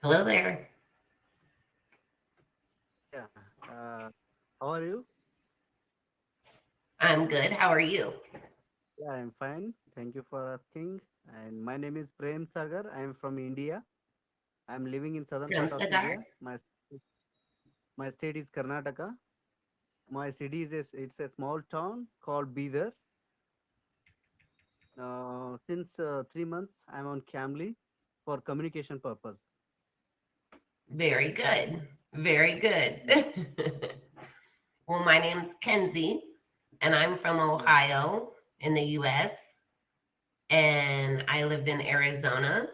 Hello there. Yeah. How are you? I'm good. How are you? Yeah, I'm fine. Thank you for asking. And my name is Prem Sagar. I am from India. I'm living in southern From part of Sagar. India. My state is Karnataka. My city is it's a small town called Bidar. Since 3 months, I'm on Camly for communication purpose. Very good. Very good. Yeah, Well, my name's Kenzie, and I'm from yeah. Ohio in the US, and I lived in Arizona,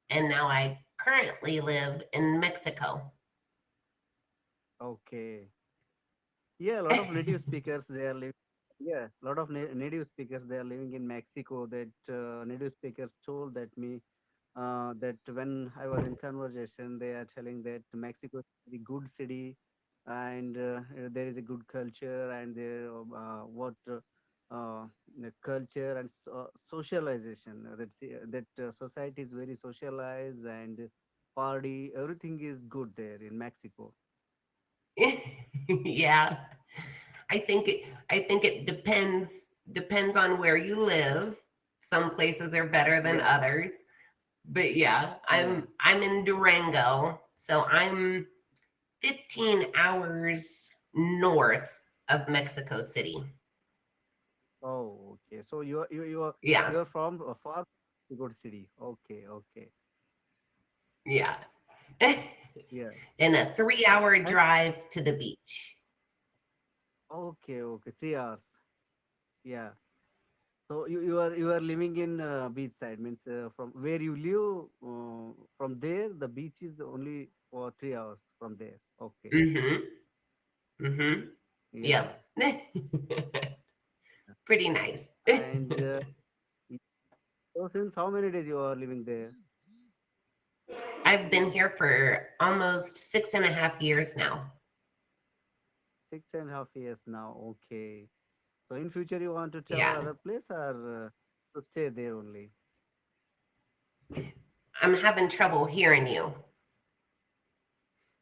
and now I currently live in Mexico. Okay. Yeah, a lot of native speakers they are living. Yeah, a lot of native speakers they are living in Mexico. That native speakers told that me that when I was in conversation, they are telling that Mexico is a very good city, and there is a good culture, and there what the culture and socialization. That society is very socialized and party. Everything is good there in Mexico. Yeah. I think it depends on where you live. Some places are better than Yeah, others. But yeah, yeah. I'm in Durango, so I'm 15 hours north of Mexico City. Oh, okay. So you are Yeah, you're from a far good city. Okay, okay. yeah. Yeah. And a 3 hour And drive to the beach. okay, okay. 3 hours. Yeah. So you are living in beach side means from where you live from there the beach is only for 3 hours from there. Okay. Mm-hmm. Mm-hmm. Yeah. Yep. Pretty nice. And y- so since how many days you are living there? I've been here for almost 6.5 years now. 6.5 years now. Okay. So in future you want to travel Yeah. other place or to stay there only? I'm having trouble hearing you.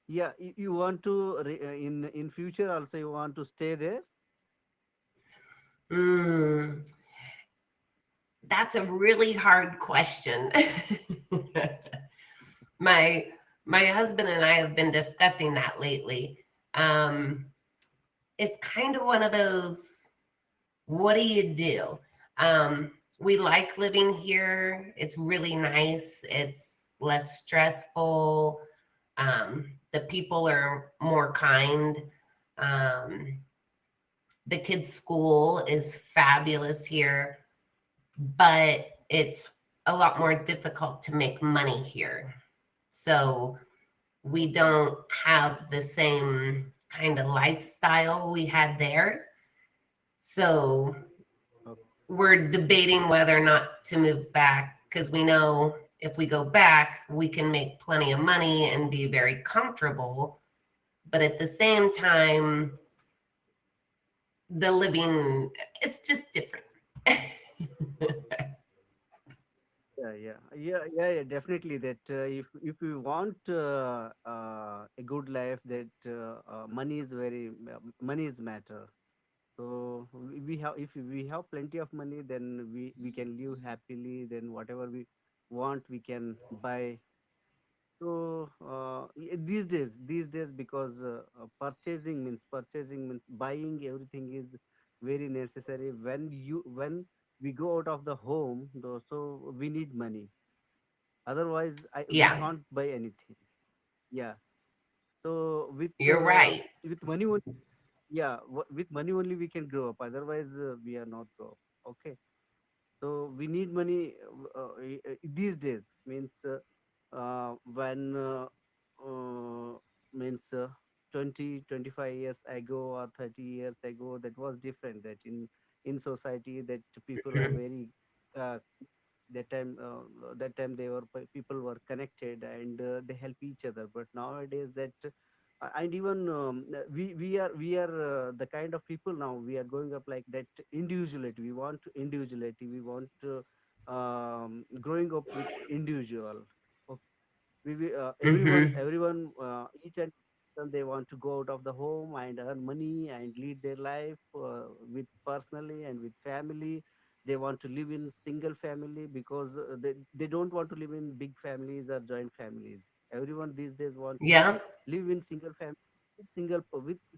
Yeah, you want to in future also you want to stay there? Mm, that's a really hard question. my my husband and I have been discussing that lately. Um, it's kind of one of those, what do you do? We like living here. It's really nice. It's less stressful. The people are more kind. Um, the kids' school is fabulous here, but it's a lot more difficult to make money here. So we Okay. don't have the same kind of lifestyle we had there. So Okay. we're debating whether or not to move back because we know if we go back, we can make plenty of money and be very comfortable. But at the same time, the living, it's just different. Yeah, definitely. That if you want a good life, that money is very money is matter. So we have if we have plenty of money, then we can live happily. Then whatever we want, we can buy. So these days, because purchasing means buying everything is very necessary. When we go out of the home, though, so we need money. Otherwise, we Yeah, can't buy anything. Yeah. So you're right. with money, yeah, with money only we can grow up. Otherwise, we are not grow up. Okay. So we need money these days. Means when means 20 25 years ago or 30 years ago, that was different. That in society, that people are Mhm. very uh, that time they were people were connected and they help each other. But nowadays that and even we are the kind of people now we are going up like that. Individuality, we want individuality, we want growing up with individual. Okay. Everyone, Mm-hmm. each and everyone, they want to go out of the home and earn money and lead their life with personally and with family. They want to live in single family because they don't want to live in big families or joint families. Everyone these days want to Yeah. live in single family with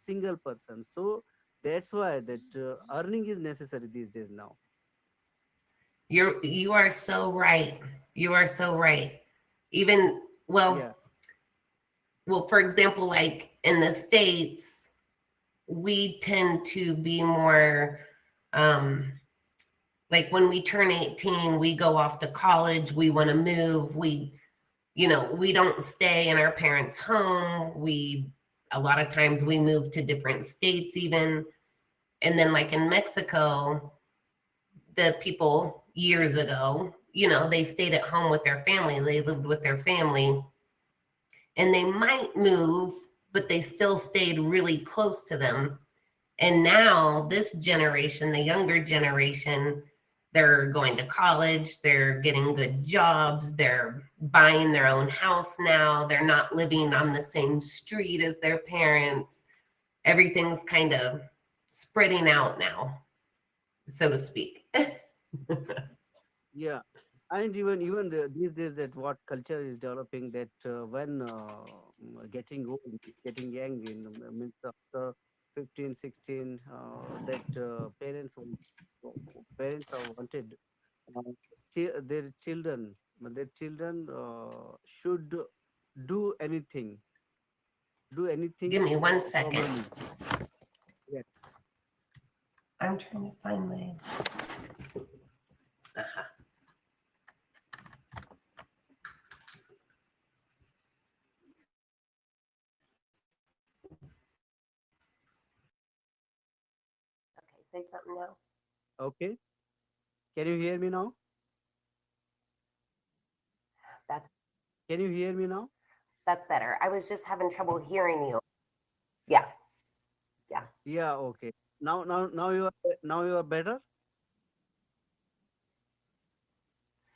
single person. So that's why that earning is necessary these days now. You are so right. You are so right. Even Yeah, well, for example, like in the States, we tend to be more um like when we turn 18, we go off to college, we want to move, we don't stay in our parents' home. We a lot of times we move to different states even. And then like in Mexico, the people years ago, they stayed at home with their family, they lived with their family, and they might move, but they still stayed really close to them. And now this generation, the younger generation, they're going to college, they're getting good jobs, they're buying their own house now, they're not living on the same street as their parents. Everything's kind of spreading out now, so to speak. yeah. And these days, that what culture is developing, that when getting old, getting young, means after 15, 16, that parents are wanted uh, their children should do anything, Give me one for second. money. Yeah. I'm trying to find my. Uh-huh. Okay, say something now. Okay. Can you hear me now? That's Can you hear me now? that's better. I was just having trouble hearing you. Yeah, yeah, Yeah. Okay. Now you are better.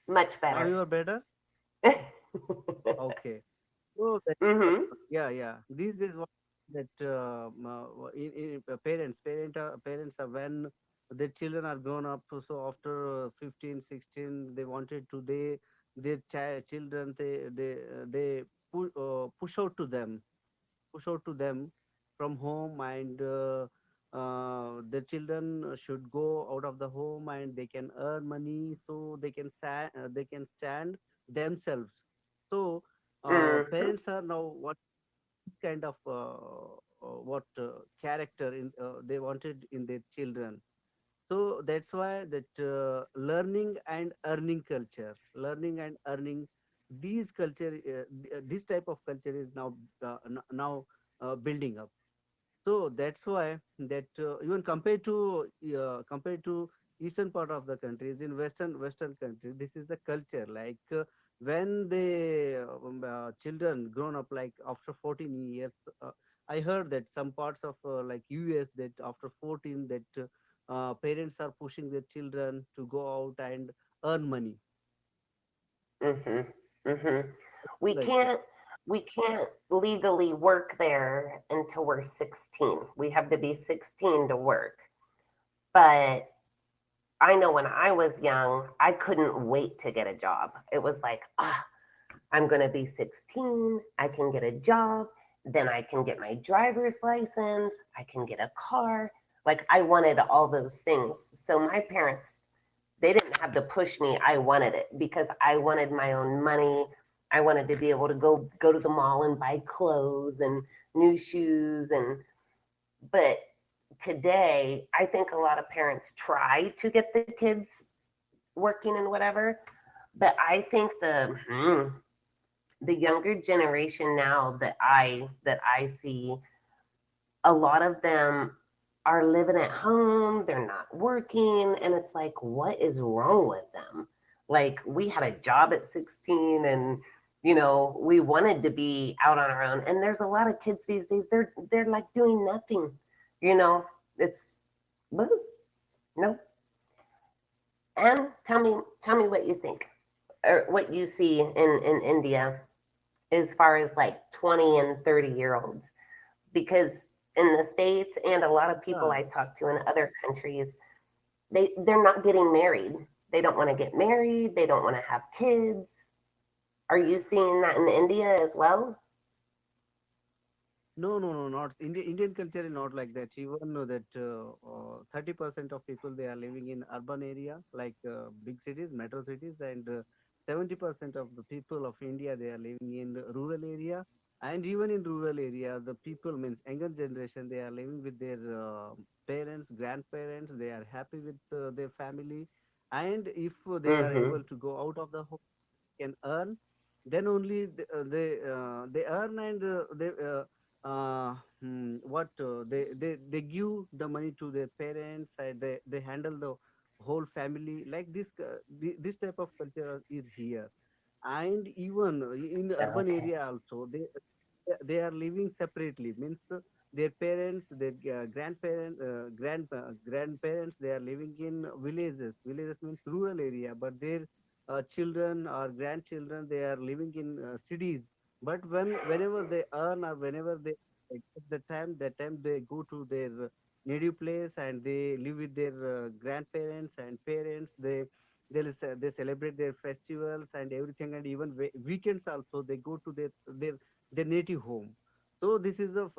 much Now better. you are better. Okay. So that, Mm-hmm. yeah. These days, what that parents are when their children are grown up. So after 15, 16, they wanted to their children they push out to them, from home, and the children should go out of the home and they can earn money so they can stand themselves. So Mm-hmm. parents are now what this kind of what character they wanted in their children. So that's why that learning and earning, this type of culture is now building up. So that's why that even compared to eastern part of the countries, in western countries, this is a culture like when the children grown up, like after 14 years. I heard that some parts of like US, that after 14, that parents are pushing their children to go out and earn money. Mm-hmm. Mm-hmm. We Like can't we can't legally work there until we're 16. We have to be 16 to work. But I know when I was young, I couldn't wait to get a job. It was like, I'm going to be 16, I can get a job, then I can get my driver's license, I can get a car. Like I wanted all those things. So my parents, they didn't have to push me. I wanted it because I wanted my own money. I wanted to be able to go to the mall and buy clothes and new shoes. And but today, I think a lot of parents try to get the kids working and whatever. But I think the younger generation now that I see, a lot of them are living at home, they're not working, and it's like, what is wrong with them? Like, we had a job at 16 and we wanted to be out on our own. And there's a lot of kids these days, they're like doing nothing. You know, it's woo, no. And tell me what you think or what you see in India. as far as like 20 and 30-year olds, because in the States and a lot of people Yeah. I talk to in other countries, they're not getting married. They don't want to get married, they don't want to have kids. Are you seeing that in India as well? No, no, no, not Indian culture is not like that. Even know that 30% of people they are living in urban area like big cities, metro cities, and 70% of the people of India they are living in the rural area. And even in rural area, the people means younger generation they are living with their parents, grandparents. They are happy with their family, and if they are Mm-hmm. able to go out of the home, can earn, then only they earn and what they give the money to their parents and they handle the whole family like this. This type of culture is here, and even in urban Okay. area also they are living separately means their parents their grandparents they are living in villages means rural area, but their children or grandchildren they are living in cities. But whenever they earn or whenever they get that time they go to their native place and they live with their grandparents and parents. They celebrate their festivals and everything, and even weekends also they go to their native home. So this is a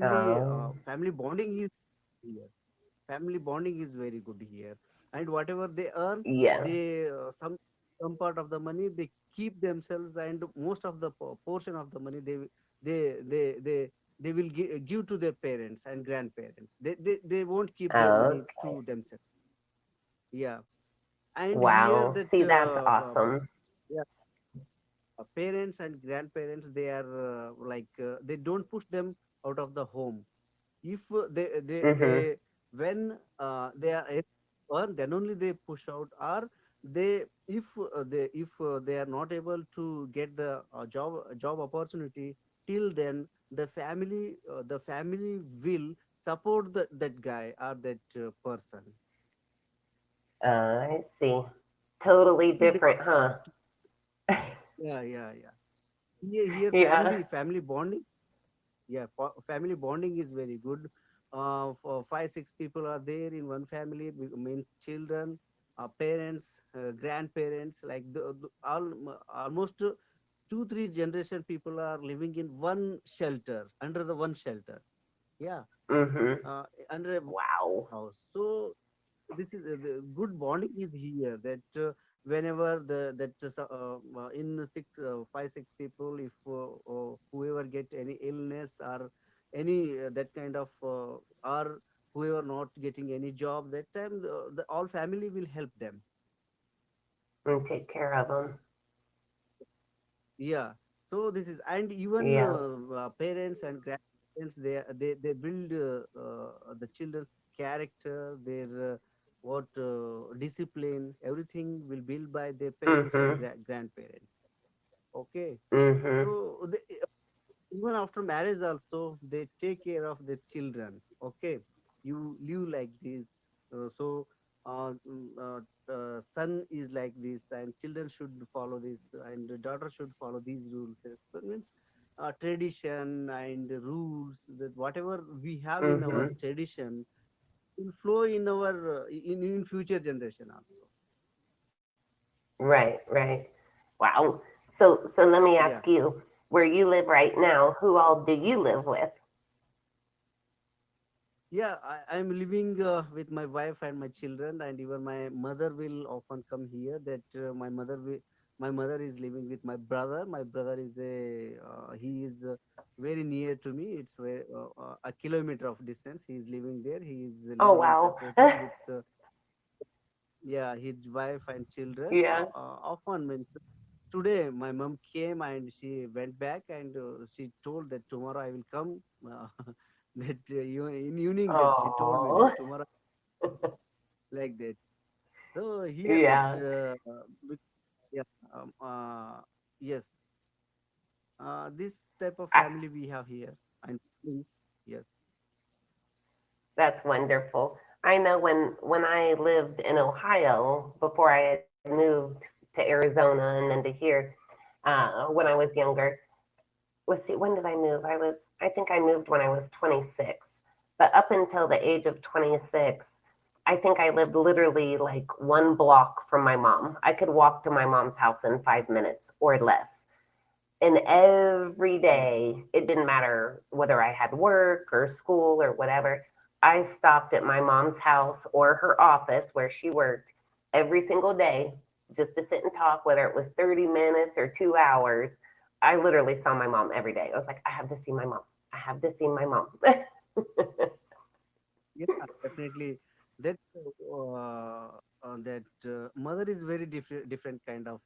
Oh, family bonding is here. Family bonding is very good here, and whatever they earn, yeah. they some part of the money they keep themselves, and most of the portion of the money they they they they will give to their parents and grandparents. They won't keep their money Okay. to themselves. Yeah, and here Wow. that See, that's awesome. yeah, parents and grandparents they are they don't push them out of the home. If Mm-hmm. they when they are able to earn, then only they push out, or they if they are not able to get the job opportunity, till then the family will support that guy or that person. I see. Totally Till they, different, huh? yeah. Here Yeah. family bonding. Yeah, family bonding is very good. For 5 6 people are there in one family, means children, parents, grandparents, like almost 2 3 generation people are living in one shelter, under the one shelter. Yeah, Mm-hmm. under a Wow. house. So this is the good bonding is here, that whenever in 6 5 6 people, if whoever get any illness or any that kind of or whoever not getting any job, that time the all family will help them. And take care of them. Yeah, so this is, and even Yeah. parents and grandparents they build the children's character, their what discipline, everything will build by their parents and Mm-hmm. grandparents. Okay, Mm-hmm. so even after marriage also they take care of their children. Okay, you live like this, so son is like this and children should follow this and the daughter should follow these rules. So it means tradition and rules, that whatever we have in our Mm-hmm. tradition will flow in our in future generation also. Right, right. Wow. So let me Yeah. ask you, where you live right now, who all do you live with? Yeah, I'm living with my wife and my children, and even my mother will often come here. That my mother is living with my brother. My brother is he is very near to me. It's a kilometer of distance. He is living there. He is Oh, living in wow. separated with yeah, his wife and children. Yeah. Often means today my mom came and she went back and she told that tomorrow I will come. That in evening that she told me that Oh, tomorrow, like that. So here that yeah. yeah, yes, this type of I, family we have here. And yes, that's wonderful. I know when I lived in Ohio before I had moved to Arizona and then to here, when I was younger, let's see, when did I move? I think I moved when I was 26. But up until the age of 26, I think I lived literally like one block from my mom. I could walk to my mom's house in 5 minutes or less. And every Oh, day, it didn't matter whether I had work or school or whatever, I stopped at my mom's house or her office where she worked every single day just to sit and talk, whether it was 30 minutes or 2 hours. I literally saw my mom every day. I was like, I have to see my mom. I have to see my mom. yeah, definitely. That mother is very different kind of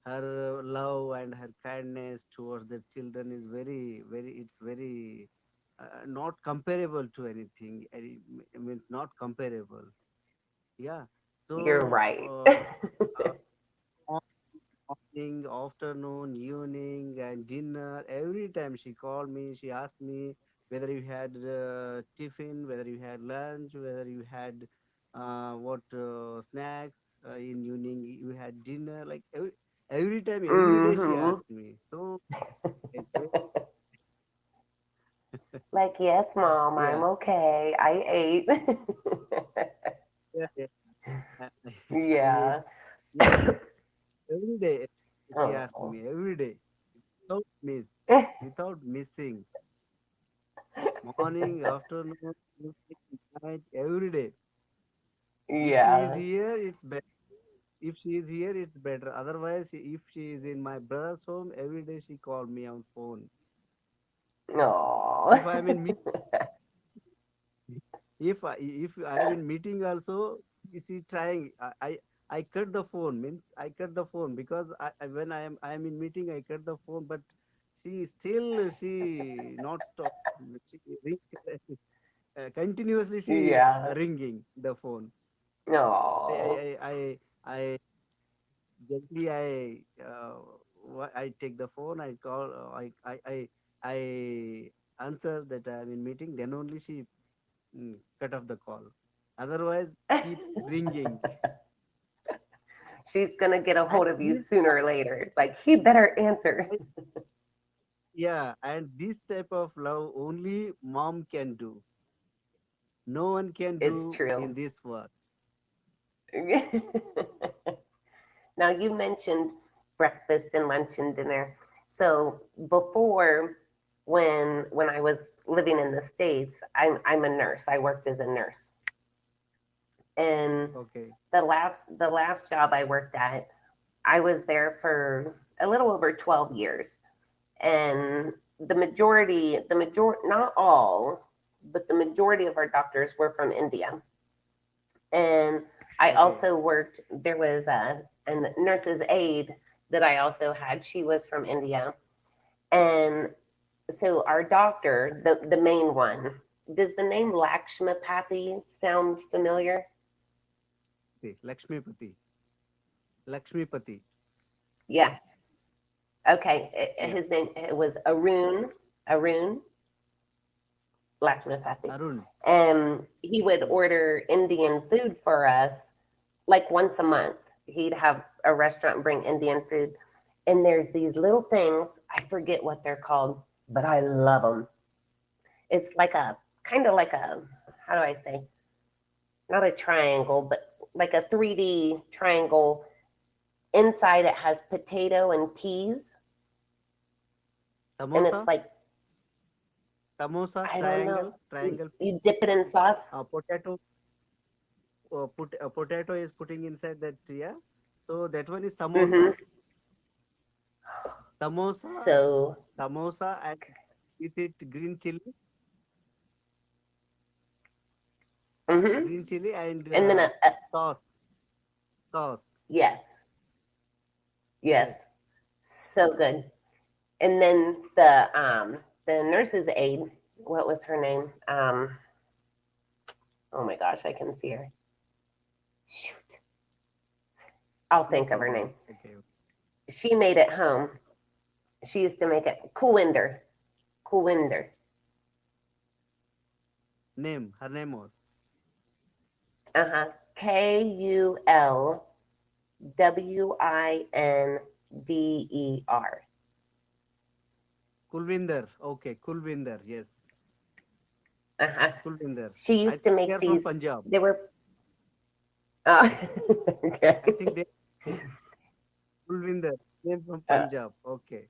her love and her kindness towards the children is very not comparable to anything. I mean, not comparable. Yeah. You're So right. morning, afternoon, evening, and dinner. Every time she called me, she asked me whether you had tiffin, whether you had lunch, whether you had what snacks in evening. You had dinner. Like every time, every day she Hmm. asked me. So it's very, Like, yes, mom, I'm yeah, okay. I ate. yeah, yeah. I ate. Yeah. Yeah, every day she asked Oh. me every day without miss, without missing. Morning, afternoon, evening, night, every day. If she is Yeah. here, it's better. If she is here, it's better. Otherwise, if she is in my brother's home, every day she called me on phone. Oh. If I am in meet, if I am in meeting also, she trying. I cut the phone. Means I cut the phone because when I am in meeting, I cut the phone. But she not stop. She ring, continuously she Yeah. ringing the phone. I I Oh. I I, I gently I take the phone. I call. I answer that I'm in meeting. Then only she cut off the call. Otherwise, keep ringing. She's gonna get a And hold of you this, sooner or later. Like, he better answer. I- yeah, and this type of love only mom can do. No one can It's do true. in this world. Now, you mentioned breakfast and lunch and dinner. So before, when I was living in the States, I'm a nurse. I worked as a nurse. And Okay, the last job I worked at, I was there for a little over 12 years. And the majority, not all, but the majority of our doctors were from India. And I okay, also worked, there was a nurse's aide that I also had. She was from India. And so our doctor, the main one, does the name Lakshmapathy sound familiar? Lakshmipati, Lakshmipati. Yeah. Okay. Yeah, His name, it was Arun Lakshmapathy. Arun. And he would Mm. order Indian food for us like once a month. He'd have a restaurant bring Indian food. And there's these little things, I forget what they're called, but I love them. It's like a kind of like a, how do I say, not a triangle, but like a 3D triangle. Inside it has potato and peas. And it's Samosa, like, samosa, I don't know. triangle, You, triangle. you dip it in sauce. Potato, put a potato is putting inside that. Yeah, so that one is samosa. Hmm. Samosa, So, samosa, and with it hmm, green chili, and and then sauce, sauce. yes, yes, Yes, so good. And then the nurse's aide, what was her name? Oh my gosh, I can see her. Shoot, I'll no think of her name. problem. Okay. She made it home. She used to make it Kuwinder. Kuwinder. Name, her name was Uh huh. Kulwinder. Der. Kulvinder. Okay, Kulvinder. Yes, Uh-huh. Kulvinder. She I used to think they make are from these. Punjab. They were. Uh, okay. I think they Kulvinder came from Uh, Punjab. Okay,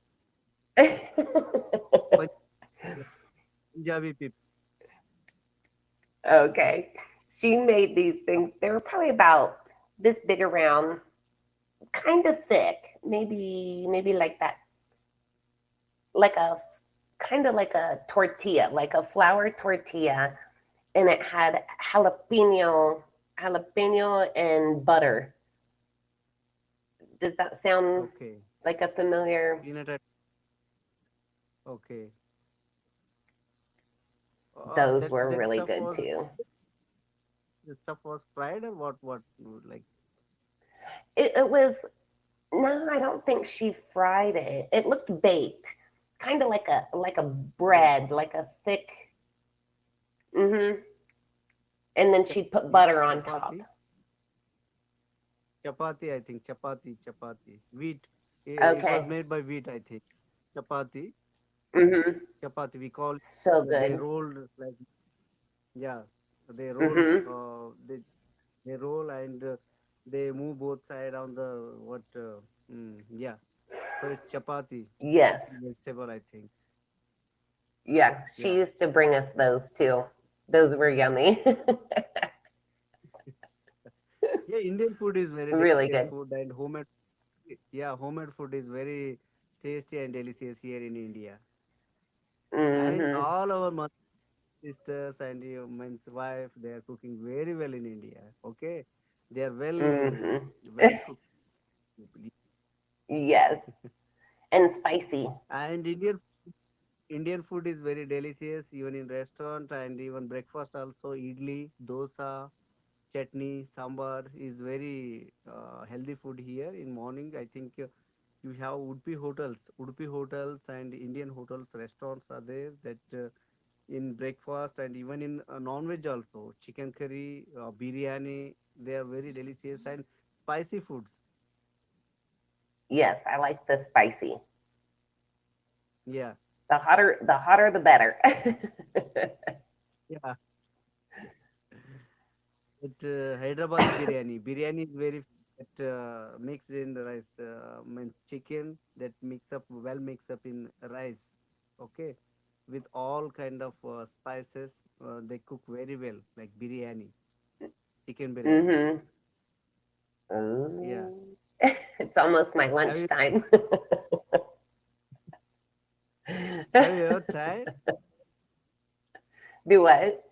Pun- Punjabi people. okay. She made these things. They were probably about this big around, kind of thick, maybe like that, like a kind of like a tortilla, like a flour tortilla, and it had jalapeno and butter. Does that sound Okay, like a familiar? peanut. Okay. Those That were that really stuff good was too. the stuff was fried or what? What like? It was no, I don't think she fried it. It looked baked, kind of like a Bake bread, like a thick. Mm-hmm. And then she'd put chapati, butter on top. chapati, chapati. I think chapati. Wheat. It was Okay. made by wheat. I think chapati, Mm-hmm. chapati. We call So they good. rolled like yeah. They roll. Mm-hmm. They roll and they move both side on the what? Yeah. So it's chapati, Yes. chapati vegetable. I think. Yeah. She Yeah. used to bring us those too. Those were yummy. Yeah. Indian food is very Really delicious good. food and homemade. Yeah, homemade food is very tasty and delicious here in India. And Mm-hmm. all our mothers, sisters and your men's wife, they are cooking very well in India. Okay, they are Mm-hmm. well cooked people. Yes. And spicy. And Indian food is very delicious even in restaurant and even breakfast also. Idli, dosa, chutney, sambar is very healthy food here in morning. I think you have Udupi hotels and Indian hotels, restaurants are there that in breakfast and even in non-veg also. Chicken curry, biryani, they are very delicious and spicy foods. Yes, I like the spicy. Yeah, The hotter the better. yeah. It Hyderabadi biryani is very that mixed in the rice, means chicken that mix up in rice. Okay, with all kind of spices, they cook very well, like biryani, chicken biryani. Mm-hmm. Yeah, Ooh. It's almost my have you lunchtime. have you ever tried? Do what?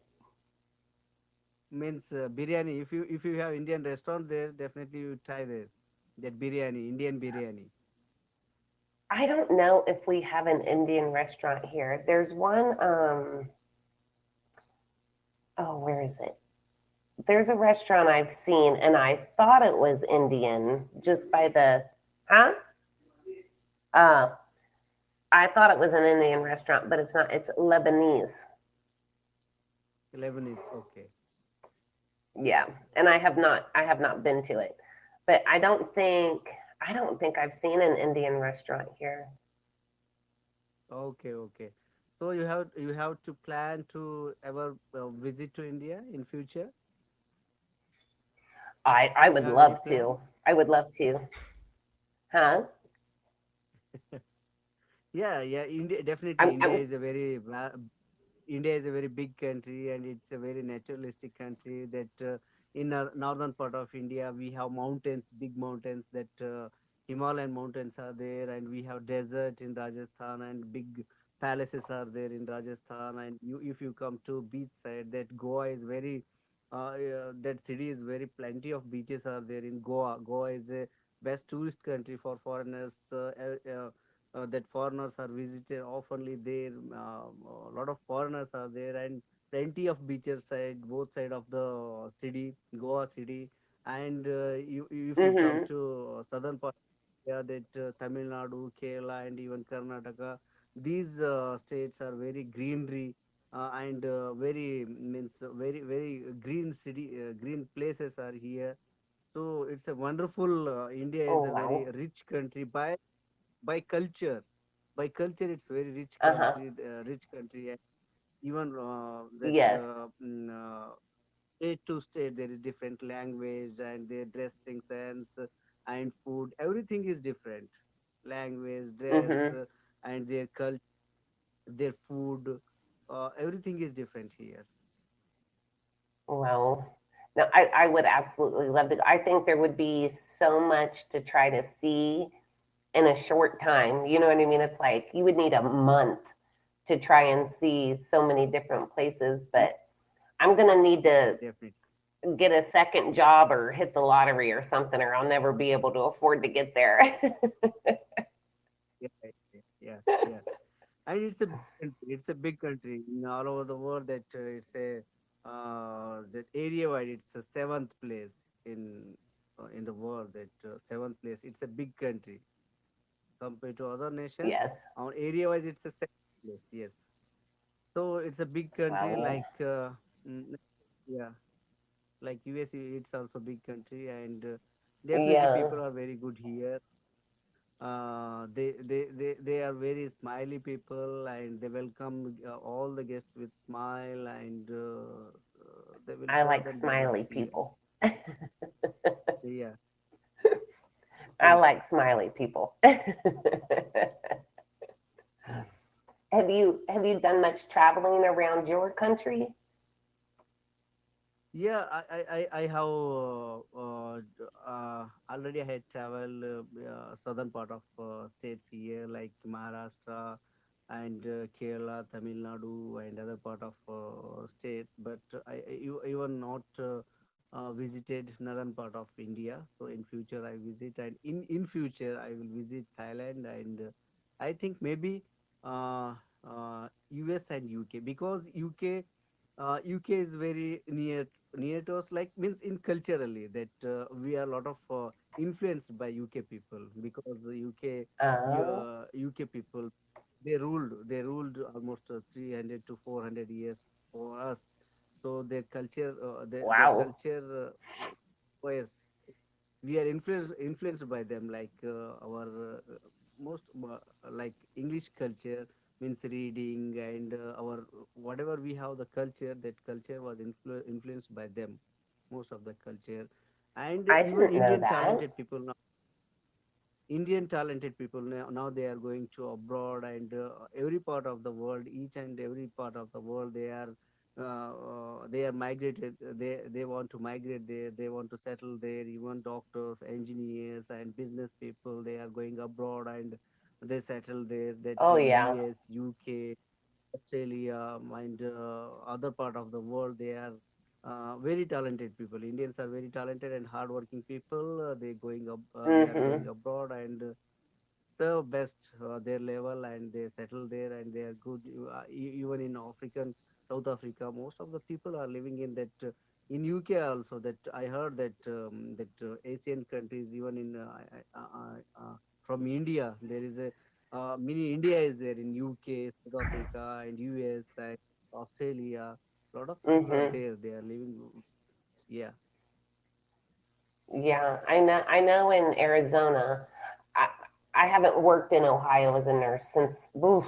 Means biryani. If you have Indian restaurant there, definitely you try there that biryani, Indian biryani. I don't know if we have an Indian restaurant here. There's one, oh, where is it? There's a restaurant I've seen and I thought it was Indian just by the, huh? Uh, I thought it was an Indian restaurant, but it's not. It's Lebanese. Lebanese. Okay. Yeah, and I have not been to it, but I don't think I've seen an Indian restaurant here. Okay. Okay. So you have to plan to ever visit to India in future. I You would have any love plan? to. I would love to. Huh? Yeah. Yeah. India definitely. I'm India is a very big country and it's a very naturalistic country that in northern part of India we have mountains, big mountains that Himalayan mountains are there and we have desert in Rajasthan and big palaces are there in Rajasthan and if you come to beach side that Goa is very that city is very plenty of beaches are there in Goa. Goa is a best tourist country for foreigners. That foreigners are visited oftenly there. A lot of foreigners are there and plenty of beaches side both side of the city, Goa city. And if you come mm-hmm. to southern part, yeah, that Tamil Nadu, Kerala, and even Karnataka, these states are very greenery and very means very green city, green places are here So it's a wonderful. India is Oh, a very wow. rich country by culture. By culture, it's very rich Uh-huh. country. Rich country, and even that Yes. state to state there is different language and their dressing sense and food. Everything is different. Language, dress, Mm-hmm. and their culture, their food. Everything is different here. Well, no, I would absolutely love to. I think there would be so much to try to see in a short time. You know what I mean? It's like you would need a month to try and see so many different places, Ye- but I'm gonna need to Definitely. get a second job or hit the lottery or something, or I'll never be able to afford to get there. Yeah, yeah, yeah. And it's a big country. It's a big country all over the world. That it's a that area wide. It's a seventh place in the world. That seventh place. It's a big country compared to other nation. Yes. On area wise, it's a seventh place. Yes. So it's a big country. Well, Like mm, yeah, like USA. It's also big country, and definitely yeah. people are very good here. They are very smiley people, and they welcome all the guests with smile, and they will I serve like them their best. smiley Yeah, people. yeah. I Yes. like smiley people. Have you done much traveling around your country? Yeah, I have already I had traveled southern part of states here like Maharashtra and Kerala, Tamil Nadu, and other part of states. But even not visited northern part of India. So in future I visit, and in future I will visit Thailand, and I think maybe US and UK, because UK is very near to us, like means in culturally that we are a lot of influenced by UK people, because the Oh, UK people, they ruled almost 300 to 400 years for us. So their culture, their wow. culture was, we are influenced by them, like our most like English culture means reading, and our whatever we have the culture, that culture was influenced by them, most of the culture. And I even didn't know Indian that. talented people now, now they are going to abroad, and every part of the world, each and every part of the world, they are migrated. They want to migrate there. They want to settle there. Even doctors, engineers, and business people, they are going abroad, and they settle there. That Oh in yeah. US, UK, Australia, and other part of the world, they are very talented people. Indians are very talented and hardworking people. They are Mm-hmm. going abroad, and serve best their level, and they settle there, and they are good. Even in African, South Africa, most of the people are living in that. In UK also, that I heard that Asian countries, even in from India, there is a mini India is there in UK, South Africa, and US, and Australia. A lot of people are Mm-hmm. there. They are living. Yeah, Yeah, I know. I know in Arizona, I I haven't worked in Ohio as a nurse since oof,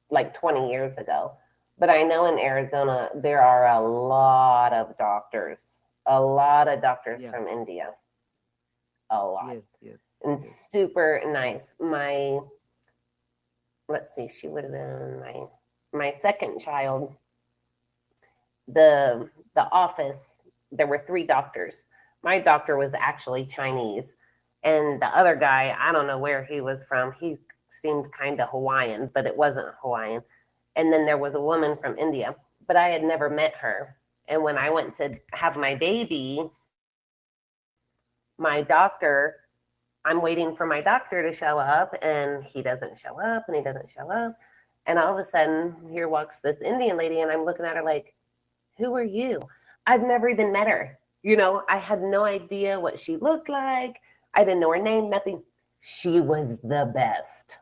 like 20 years ago. But I know in Arizona there are a lot of doctors yeah, from India, a lot, yes, yes, and yes, super nice. My let's see, she would have been my second child. The office, there were three doctors. My doctor was actually Chinese, and the other guy, I don't know where he was from. He seemed kind of Hawaiian, but it wasn't Hawaiian. And then there was a woman from India, but I had never met her. And when I went to have my baby, my doctor, I'm waiting for my doctor to show up, and he doesn't show up, and he doesn't show up. And all of a sudden, here walks this Indian lady, and I'm looking at her like, who are you? I've never even met her. I had no idea what she looked like. I didn't know her name, nothing. She was the best.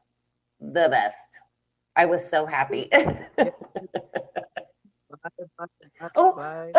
The best. I was so happy. yeah. Bye, bye, bye, Oh, bye.